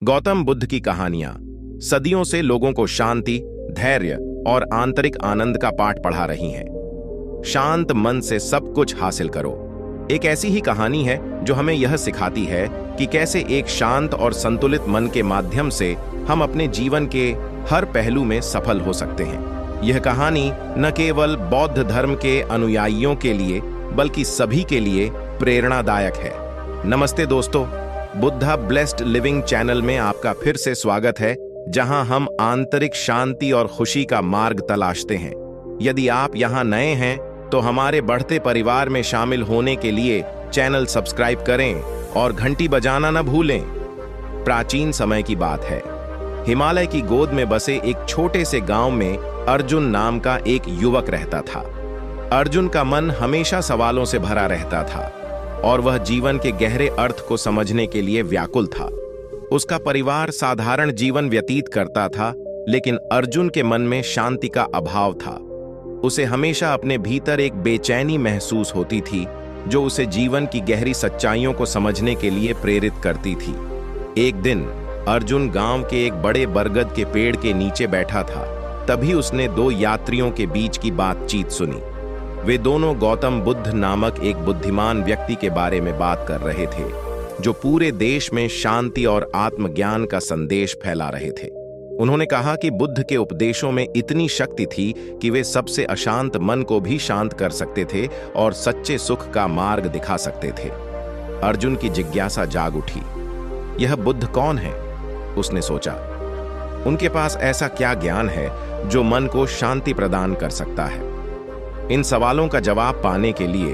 गौतम बुद्ध की कहानियां सदियों से लोगों को शांति, धैर्य और आंतरिक आनंद का पाठ पढ़ा रही हैं। शांत मन से सब कुछ हासिल करो। एक ऐसी ही कहानी है जो हमें यह सिखाती है कि कैसे एक शांत और संतुलित मन के माध्यम से हम अपने जीवन के हर पहलू में सफल हो सकते हैं। यह कहानी न केवल बौद्ध धर्म के अनुयायियों के लिए बल्कि सभी के लिए प्रेरणादायक है। नमस्ते दोस्तों, बुद्धा ब्लेस्ड लिविंग चैनल में आपका फिर से स्वागत है, जहां हम आंतरिक शांति और खुशी का मार्ग तलाशते हैं। यदि आप यहां नए हैं तो हमारे बढ़ते परिवार में शामिल होने के लिए चैनल सब्सक्राइब करें और घंटी बजाना न भूलें। प्राचीन समय की बात है। हिमालय की गोद में बसे एक छोटे से गांव में अर्जुन नाम का एक युवक रहता था। अर्जुन का मन हमेशा सवालों से भरा रहता था और वह जीवन के गहरे अर्थ को समझने के लिए व्याकुल था। उसका परिवार साधारण जीवन व्यतीत करता था, लेकिन अर्जुन के मन में शांति का अभाव था। उसे हमेशा अपने भीतर एक बेचैनी महसूस होती थी, जो उसे जीवन की गहरी सच्चाइयों को समझने के लिए प्रेरित करती थी। एक दिन अर्जुन गांव के एक बड़े बरगद के पेड़ के नीचे बैठा था। तभी उसने दो यात्रियों के बीच की बातचीत सुनी। वे दोनों गौतम बुद्ध नामक एक बुद्धिमान व्यक्ति के बारे में बात कर रहे थे, जो पूरे देश में शांति और आत्मज्ञान का संदेश फैला रहे थे। उन्होंने कहा कि बुद्ध के उपदेशों में इतनी शक्ति थी कि वे सबसे अशांत मन को भी शांत कर सकते थे और सच्चे सुख का मार्ग दिखा सकते थे। अर्जुन की जिज्ञासा जाग उठी। यह बुद्ध कौन है? उसने सोचा। उनके पास ऐसा क्या ज्ञान है जो मन को शांति प्रदान कर सकता है? इन सवालों का जवाब पाने के लिए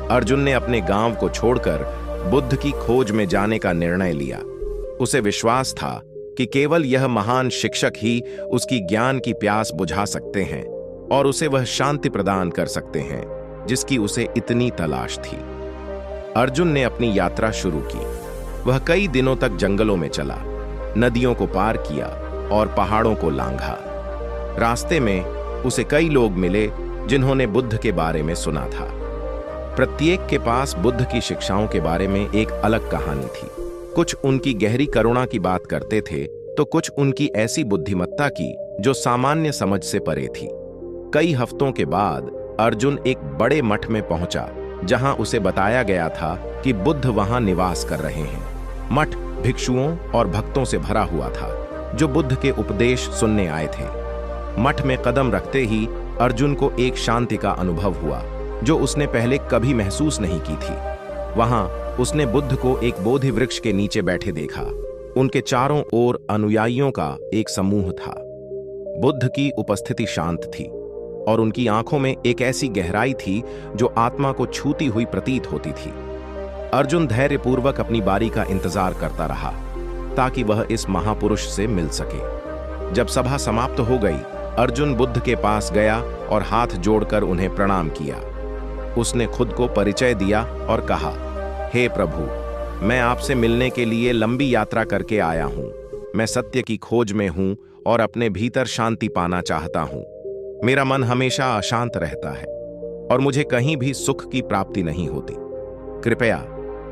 अर्जुन ने अपने गांव को छोड़कर बुद्ध की खोज में जाने का निर्णय लिया। उसे विश्वास था कि केवल यह महान शिक्षक ही उसकी ज्ञान की प्यास बुझा सकते हैं और उसे वह शांति प्रदान कर सकते हैं जिसकी उसे इतनी तलाश थी। अर्जुन ने अपनी यात्रा शुरू की। वह कई दिनों तक जंगलों में चला, नदियों को पार किया और पहाड़ों को लांघा। रास्ते में उसे कई लोग मिले जिन्होंने बुद्ध के बारे में सुना था। प्रत्येक के पास बुद्ध की शिक्षाओं के बारे में एक अलग कहानी थी। कुछ उनकी गहरी करुणा की बात करते थे तो कुछ उनकी ऐसी बुद्धिमत्ता की जो सामान्य समझ से परे थी। कई हफ्तों के बाद अर्जुन एक बड़े मठ में पहुंचा, जहां उसे बताया गया था कि बुद्ध वहां निवास कर रहे हैं। मठ भिक्षुओं और भक्तों से भरा हुआ था, जो बुद्ध के उपदेश सुनने आए थे। मठ में कदम रखते ही अर्जुन को एक शांति का अनुभव हुआ जो उसने पहले कभी महसूस नहीं की थी। वहां उसने बुद्ध को एक बोधि वृक्ष के नीचे बैठे देखा। उनके चारों ओर अनुयायियों का एक समूह था। बुद्ध की उपस्थिति शांत थी और उनकी आंखों में एक ऐसी गहराई थी जो आत्मा को छूती हुई प्रतीत होती थी। अर्जुन धैर्यपूर्वक अपनी बारी का इंतजार करता रहा ताकि वह इस महापुरुष से मिल सके। जब सभा समाप्त हो गई, अर्जुन बुद्ध के पास गया और हाथ जोड़कर उन्हें प्रणाम किया। उसने खुद को परिचय दिया और कहा, हे प्रभु, मैं आपसे मिलने के लिए लंबी यात्रा करके आया हूं। मैं सत्य की खोज में हूं और अपने भीतर शांति पाना चाहता हूं। मेरा मन हमेशा अशांत रहता है और मुझे कहीं भी सुख की प्राप्ति नहीं होती। कृपया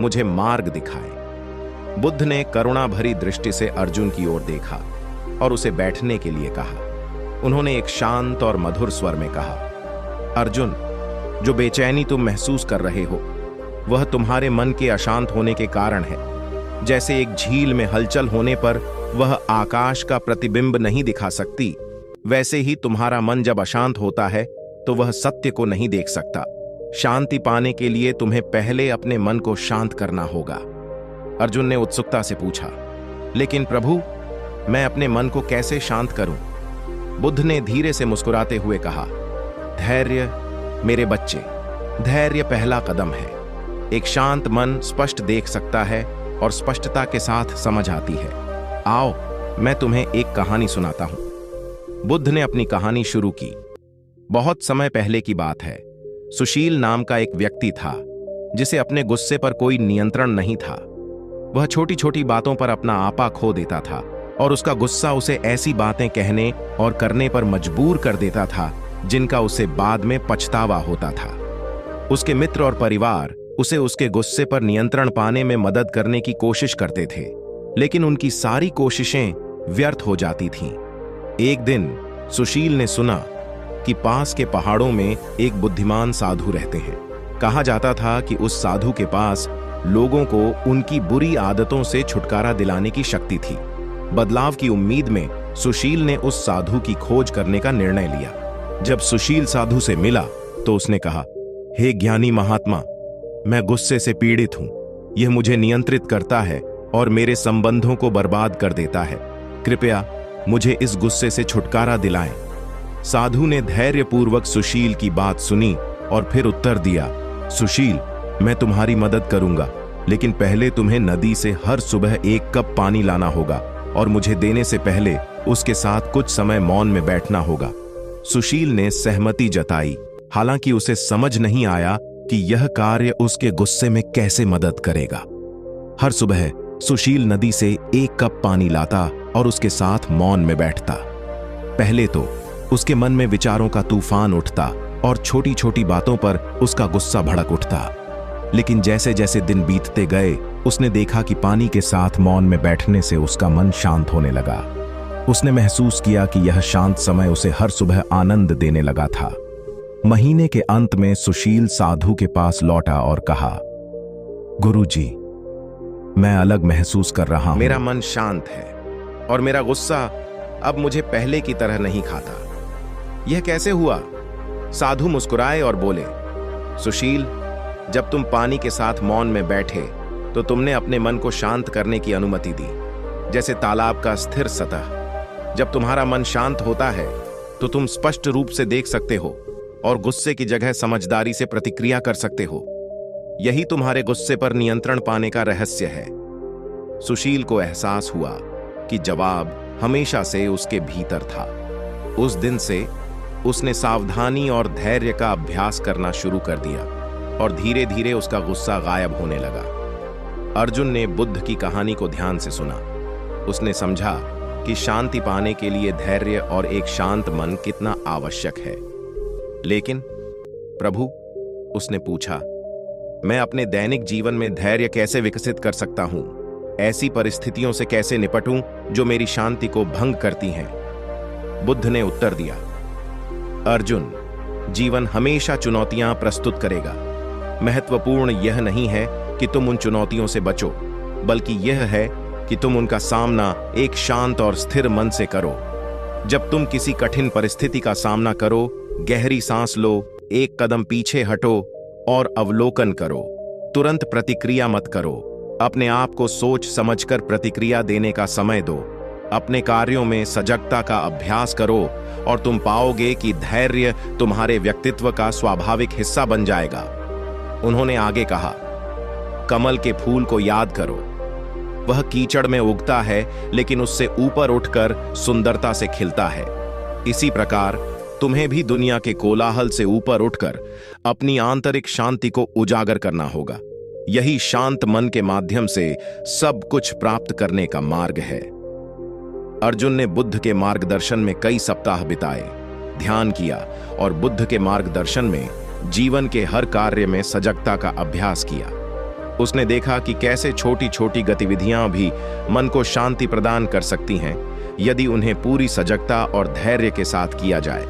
मुझे मार्ग दिखाएं। बुद्ध ने करुणा भरी दृष्टि से अर्जुन की ओर देखा और उसे बैठने के लिए कहा। उन्होंने एक शांत और मधुर स्वर में कहा, अर्जुन, जो बेचैनी तुम महसूस कर रहे हो वह तुम्हारे मन के अशांत होने के कारण है। जैसे एक झील में हलचल होने पर वह आकाश का प्रतिबिंब नहीं दिखा सकती, वैसे ही तुम्हारा मन जब अशांत होता है तो वह सत्य को नहीं देख सकता। शांति पाने के लिए तुम्हें पहले अपने मन को शांत करना होगा। अर्जुन ने उत्सुकता से पूछा, लेकिन प्रभु, मैं अपने मन को कैसे शांत करूं? बुद्ध ने धीरे से मुस्कुराते हुए कहा, धैर्य मेरे बच्चे, धैर्य पहला कदम है। एक शांत मन स्पष्ट देख सकता है और स्पष्टता के साथ समझ आती है। आओ, मैं तुम्हें एक कहानी सुनाता हूं। बुद्ध ने अपनी कहानी शुरू की। बहुत समय पहले की बात है। सुशील नाम का एक व्यक्ति था जिसे अपने गुस्से पर कोई नियंत्रण नहीं था। वह छोटी छोटी बातों पर अपना आपा खो देता था और उसका गुस्सा उसे ऐसी बातें कहने और करने पर मजबूर कर देता था जिनका उसे बाद में पछतावा होता था। उसके मित्र और परिवार उसे उसके गुस्से पर नियंत्रण पाने में मदद करने की कोशिश करते थे, लेकिन उनकी सारी कोशिशें व्यर्थ हो जाती थीं। एक दिन सुशील ने सुना कि पास के पहाड़ों में एक बुद्धिमान साधु रहते हैं। कहा जाता था कि उस साधु के पास लोगों को उनकी बुरी आदतों से छुटकारा दिलाने की शक्ति थी। बदलाव की उम्मीद में सुशील ने उस साधु की खोज करने का निर्णय लिया। जब सुशील साधु से मिला तो उसने कहा, हे ज्ञानी महात्मा, मैं गुस्से से पीड़ित हूं। यह मुझे नियंत्रित करता है और मेरे संबंधों को बर्बाद कर देता है। कृपया मुझे इस गुस्से से छुटकारा दिलाएं। साधु ने धैर्यपूर्वक सुशील की बात सुनी और फिर उत्तर दिया, सुशील, मैं तुम्हारी मदद करूंगा, लेकिन पहले तुम्हें नदी से हर सुबह 1 कप पानी लाना होगा और मुझे देने से पहले उसके साथ कुछ समय मौन में बैठना होगा। सुशील ने सहमति जताई, हालांकि उसे समझ नहीं आया कि यह कार्य उसके गुस्से में कैसे मदद करेगा। हर सुबह सुशील नदी से 1 कप पानी लाता और उसके साथ मौन में बैठता। पहले तो उसके मन में विचारों का तूफान उठता और छोटी छोटी बातों पर उसका गुस्सा भड़क उठता। लेकिन जैसे जैसे दिन बीतते गए, उसने देखा कि पानी के साथ मौन में बैठने से उसका मन शांत होने लगा। उसने महसूस किया कि यह शांत समय उसे हर सुबह आनंद देने लगा था। महीने के अंत में सुशील साधु के पास लौटा और कहा, गुरुजी, मैं अलग महसूस कर रहा हूं। मेरा मन शांत है और मेरा गुस्सा अब मुझे पहले की तरह नहीं खाता। यह कैसे हुआ? साधु मुस्कुराए और बोले, सुशील, जब तुम पानी के साथ मौन में बैठे तो तुमने अपने मन को शांत करने की अनुमति दी, जैसे तालाब का स्थिर सतह। जब तुम्हारा मन शांत होता है तो तुम स्पष्ट रूप से देख सकते हो और गुस्से की जगह समझदारी से प्रतिक्रिया कर सकते हो। यही तुम्हारे गुस्से पर नियंत्रण पाने का रहस्य है। सुशील को एहसास हुआ कि जवाब हमेशा से उसके भीतर था। उस दिन से उसने सावधानी और धैर्य का अभ्यास करना शुरू कर दिया और धीरे धीरे उसका गुस्सा गायब होने लगा। अर्जुन ने बुद्ध की कहानी को ध्यान से सुना। उसने समझा कि शांति पाने के लिए धैर्य और एक शांत मन कितना आवश्यक है। लेकिन प्रभु, उसने पूछा, मैं अपने दैनिक जीवन में धैर्य कैसे विकसित कर सकता हूं? ऐसी परिस्थितियों से कैसे निपटूं जो मेरी शांति को भंग करती हैं? बुद्ध ने उत्तर दिया, अर्जुन, जीवन हमेशा चुनौतियां प्रस्तुत करेगा। महत्वपूर्ण यह नहीं है कि तुम उन चुनौतियों से बचो, बल्कि यह है कि तुम उनका सामना एक शांत और स्थिर मन से करो। जब तुम किसी कठिन परिस्थिति का सामना करो, गहरी सांस लो, एक कदम पीछे हटो और अवलोकन करो। तुरंत प्रतिक्रिया मत करो। अपने आप को सोच समझकर प्रतिक्रिया देने का समय दो। अपने कार्यों में सजगता का अभ्यास करो और तुम पाओगे कि धैर्य तुम्हारे व्यक्तित्व का स्वाभाविक हिस्सा बन जाएगा। उन्होंने आगे कहा, कमल के फूल को याद करो। वह कीचड़ में उगता है लेकिन उससे ऊपर उठकर सुंदरता से खिलता है। इसी प्रकार तुम्हें भी दुनिया के कोलाहल से ऊपर उठकर अपनी आंतरिक शांति को उजागर करना होगा। यही शांत मन के माध्यम से सब कुछ प्राप्त करने का मार्ग है। अर्जुन ने बुद्ध के मार्गदर्शन में कई सप्ताह बिताए, ध्यान किया और बुद्ध के मार्गदर्शन में जीवन के हर कार्य में सजगता का अभ्यास किया। उसने देखा कि कैसे छोटी छोटी गतिविधियां भी मन को शांति प्रदान कर सकती हैं यदि उन्हें पूरी सजगता और धैर्य के साथ किया जाए।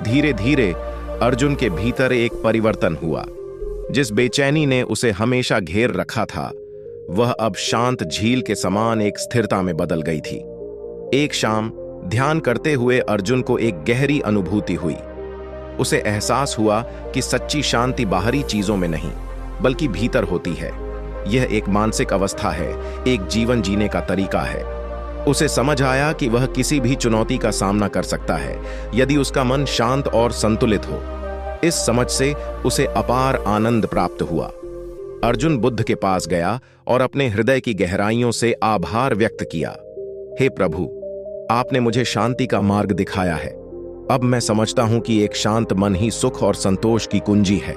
धीरे धीरे अर्जुन के भीतर एक परिवर्तन हुआ। जिस बेचैनी ने उसे हमेशा घेर रखा था, वह अब शांत झील के समान एक स्थिरता में बदल गई थी। एक शाम ध्यान करते हुए अर्जुन को एक गहरी अनुभूति हुई। उसे एहसास हुआ कि सच्ची शांति बाहरी चीजों में नहीं, बल्कि भीतर होती है। यह एक मानसिक अवस्था है, एक जीवन जीने का तरीका है। उसे समझ आया कि वह किसी भी चुनौती का सामना कर सकता है यदि उसका मन शांत और संतुलित हो। इस समझ से उसे अपार आनंद प्राप्त हुआ। अर्जुन बुद्ध के पास गया और अपने हृदय की गहराइयों से आभार व्यक्त किया। हे प्रभु, आपने मुझे शांति का मार्ग दिखाया है। अब मैं समझता हूं कि एक शांत मन ही सुख और संतोष की कुंजी है।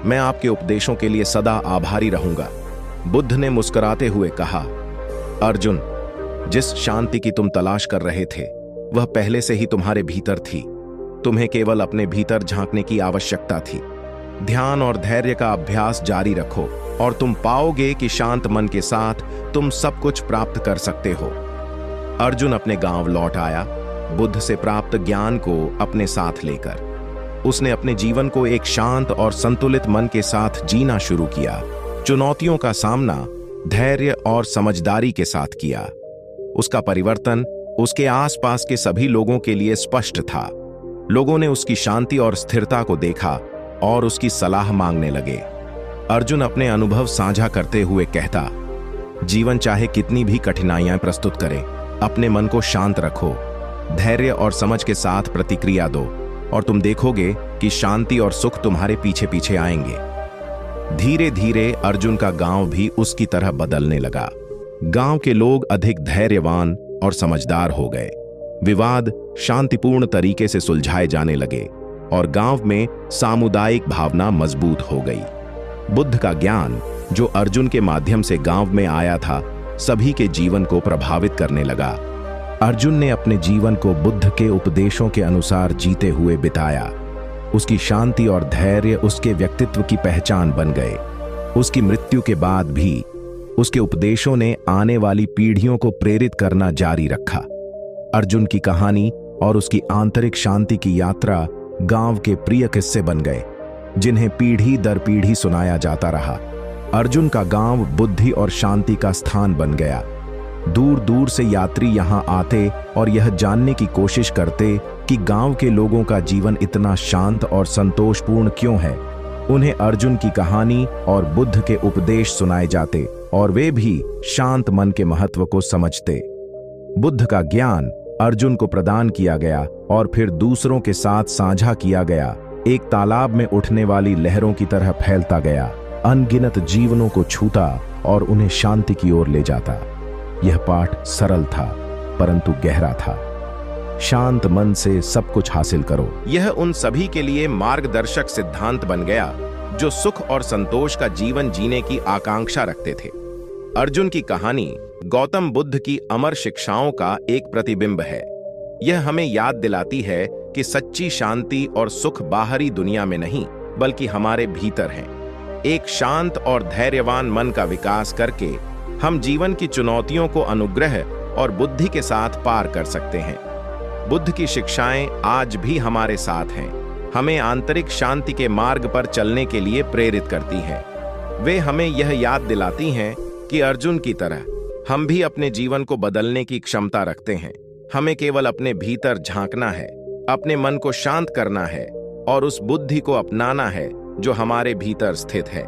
मैं आपके उपदेशों के लिए सदा आभारी रहूंगा। बुद्ध ने मुस्कुराते हुए कहा, अर्जुन, जिस शांति की तुम तलाश कर रहे थे वह पहले से ही तुम्हारे भीतर थी। तुम्हें केवल अपने भीतर झांकने की आवश्यकता थी। ध्यान और धैर्य का अभ्यास जारी रखो और तुम पाओगे कि शांत मन के साथ तुम सब कुछ प्राप्त कर सकते हो। अर्जुन अपने गांव लौट आया, बुद्ध से प्राप्त ज्ञान को अपने साथ लेकर। उसने अपने जीवन को एक शांत और संतुलित मन के साथ जीना शुरू किया, चुनौतियों का सामना धैर्य और समझदारी के साथ किया। उसका परिवर्तन उसके आसपास के सभी लोगों के लिए स्पष्ट था। लोगों ने उसकी शांति और स्थिरता को देखा और उसकी सलाह मांगने लगे। अर्जुन अपने अनुभव साझा करते हुए कहता, जीवन चाहे कितनी भी कठिनाइयां प्रस्तुत करे, अपने मन को शांत रखो, धैर्य और समझ के साथ प्रतिक्रिया दो और तुम देखोगे कि शांति और सुख तुम्हारे पीछे पीछे आएंगे। धीरे धीरे अर्जुन का गांव भी उसकी तरह बदलने लगा। गांव के लोग अधिक धैर्यवान और समझदार हो गए। विवाद शांतिपूर्ण तरीके से सुलझाए जाने लगे और गांव में सामुदायिक भावना मजबूत हो गई। बुद्ध का ज्ञान जो अर्जुन के माध्यम से गांव में आया था, सभी के जीवन को प्रभावित करने लगा। अर्जुन ने अपने जीवन को बुद्ध के उपदेशों के अनुसार जीते हुए बिताया। उसकी शांति और धैर्य उसके व्यक्तित्व की पहचान बन गए। उसकी मृत्यु के बाद भी उसके उपदेशों ने आने वाली पीढ़ियों को प्रेरित करना जारी रखा। अर्जुन की कहानी और उसकी आंतरिक शांति की यात्रा गांव के प्रिय किस्से बन गए, जिन्हें पीढ़ी दर पीढ़ी सुनाया जाता रहा। अर्जुन का गांव बुद्धि और शांति का स्थान बन गया। दूर दूर से यात्री यहां आते और यह जानने की कोशिश करते कि गांव के लोगों का जीवन इतना शांत और संतोषपूर्ण क्यों है। उन्हें अर्जुन की कहानी और बुद्ध के उपदेश सुनाए जाते और वे भी शांत मन के महत्व को समझते। बुद्ध का ज्ञान अर्जुन को प्रदान किया गया और फिर दूसरों के साथ साझा किया गया, एक तालाब में उठने वाली लहरों की तरह फैलता गया, अनगिनत जीवनों को छूता और उन्हें शांति की ओर ले जाता। यह पाठ सरल था परंतु गहरा था। शांत मन से सब कुछ हासिल करो। यह उन सभी के लिए मार्गदर्शक सिद्धांत बन गया जो सुख और संतोष का जीवन जीने की आकांक्षा रखते थे। अर्जुन की कहानी गौतम बुद्ध की अमर शिक्षाओं का एक प्रतिबिंब है। यह हमें याद दिलाती है कि सच्ची शांति और सुख बाहरी दुनिया में नहीं, बल्कि हमारे भीतर है। एक शांत और धैर्यवान मन का विकास करके हम जीवन की चुनौतियों को अनुग्रह और बुद्धि के साथ पार कर सकते हैं। बुद्ध की शिक्षाएं आज भी हमारे साथ हैं, हमें आंतरिक शांति के मार्ग पर चलने के लिए प्रेरित करती हैं। वे हमें यह याद दिलाती हैं कि अर्जुन की तरह हम भी अपने जीवन को बदलने की क्षमता रखते हैं। हमें केवल अपने भीतर झांकना है, अपने मन को शांत करना है और उस बुद्धि को अपनाना है जो हमारे भीतर स्थित है।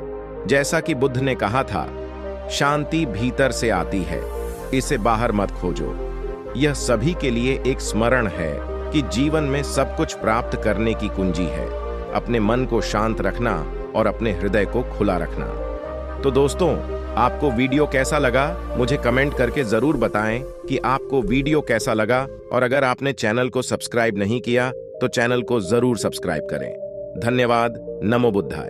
जैसा कि बुद्ध ने कहा था, शांति भीतर से आती है, इसे बाहर मत खोजो। यह सभी के लिए एक स्मरण है कि जीवन में सब कुछ प्राप्त करने की कुंजी है अपने मन को शांत रखना और अपने हृदय को खुला रखना। तो दोस्तों, आपको वीडियो कैसा लगा मुझे कमेंट करके जरूर बताएं कि आपको वीडियो कैसा लगा, और अगर आपने चैनल को सब्सक्राइब नहीं किया तो चैनल को जरूर सब्सक्राइब करें। धन्यवाद। नमो बुद्धाय।